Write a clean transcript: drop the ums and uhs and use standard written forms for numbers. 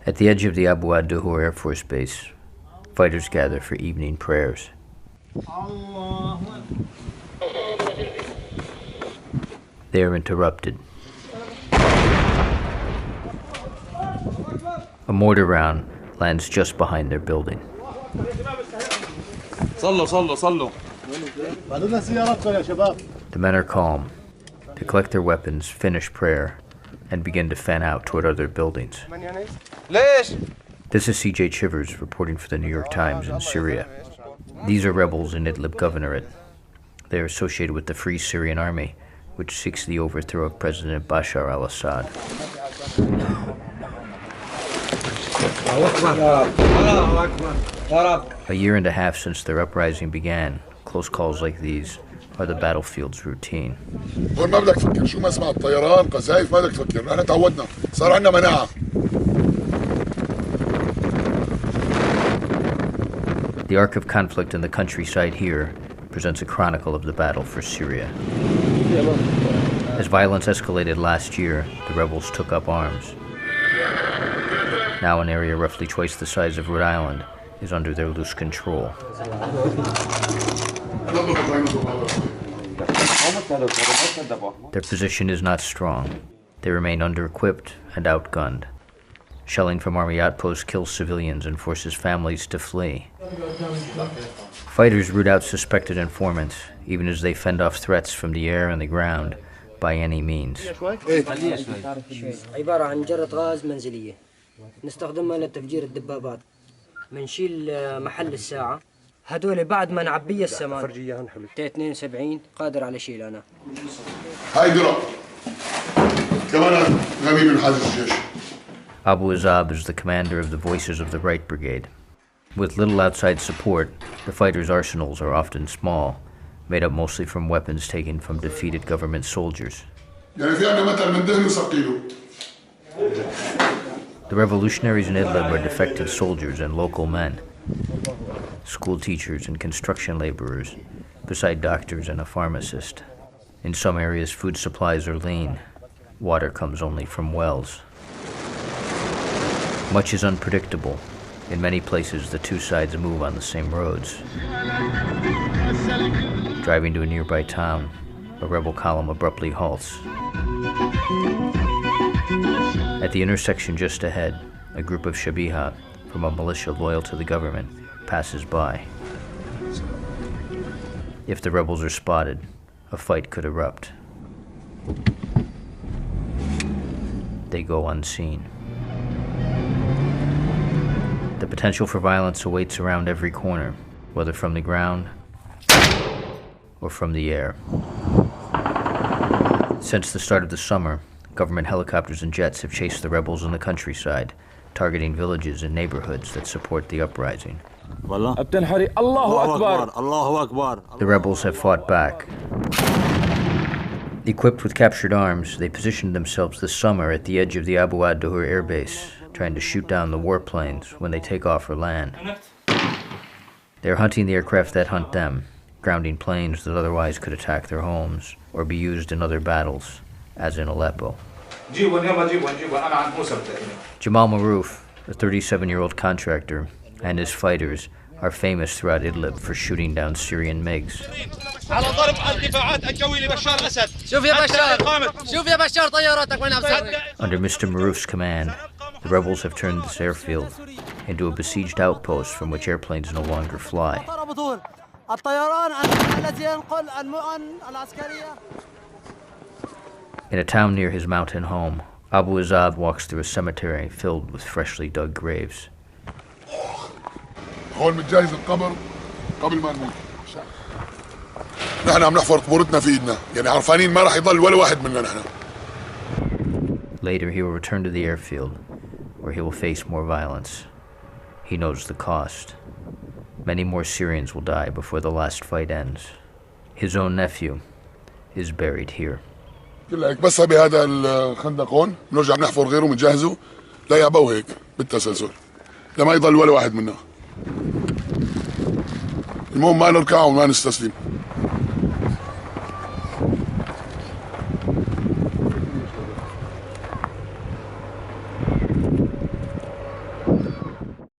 At the edge of the Abu ad-Duhur Air Force Base, fighters gather for evening prayers. They are interrupted. A mortar round lands just behind their building. The men are calm. They collect their weapons, finish prayer, and begin to fan out toward other buildings. This is C.J. Chivers reporting for the New York Times in Syria. These are rebels in Idlib Governorate. They are associated with the Free Syrian Army, which seeks the overthrow of President Bashar al-Assad. A year and a half since their uprising began, close calls like these are the battlefield's routine. The arc of conflict in the countryside here presents a chronicle of the battle for Syria. As violence escalated last year, the rebels took up arms. Now an area roughly twice the size of Rhode Island is under their loose control. Their position is not strong. They remain under-equipped and outgunned. Shelling from army outposts kills civilians and forces families to flee. Fighters root out suspected informants, even as they fend off threats from the air and the ground by any means. عبارة عن جرة غاز منزلية نستخدمها لتفجير الدبابات منشيل محل الساعة هدول بعد ما نعبيه السمان تي 72 قادر على شيل أنا هاي درع كمان غبي من حاجز الجيش. Abu Azab is the commander of the Voices of the Right Brigade. With little outside support, the fighters' arsenals are often small, made up mostly from weapons taken from defeated government soldiers. The revolutionaries in Idlib are defected soldiers and local men, school teachers and construction laborers, beside doctors and a pharmacist. In some areas, food supplies are lean. Water comes only from wells. Much is unpredictable. In many places, the two sides move on the same roads. Driving to a nearby town, a rebel column abruptly halts. At the intersection just ahead, a group of Shabiha, from a militia loyal to the government, passes by. If the rebels are spotted, a fight could erupt. They go unseen. The potential for violence awaits around every corner, whether from the ground or from the air. Since the start of the summer, government helicopters and jets have chased the rebels in the countryside, targeting villages and neighborhoods that support the uprising. The rebels have fought back. Equipped with captured arms, they positioned themselves this summer at the edge of the Abu ad-Duhur air base, trying to shoot down the warplanes when they take off or land. They're hunting the aircraft that hunt them, grounding planes that otherwise could attack their homes or be used in other battles, as in Aleppo. Jamal Maroof, a 37-year-old contractor, and his fighters are famous throughout Idlib for shooting down Syrian MiGs. Under Mr. Maroof's command, the rebels have turned this airfield into a besieged outpost from which airplanes no longer fly. In a town near his mountain home, Abu Azab walks through a cemetery filled with freshly dug graves. هون متجهز القبر قبل ما نموت. نحن عم نحفر قبورتنا في ايدنا، يعني عرفانين ما راح يضل ولا واحد منا نحن. Later he will return to the airfield, where he will face more violence. He knows the cost. Many more Syrians will die before the last fight ends. His own nephew is buried here. بس بهذا الخندق هون بنرجع بنحفر غيره بنجهزه لا يعبوا هيك بالتسلسل لما يضل ولا واحد منا. المهم ما نركع وما نستسلم.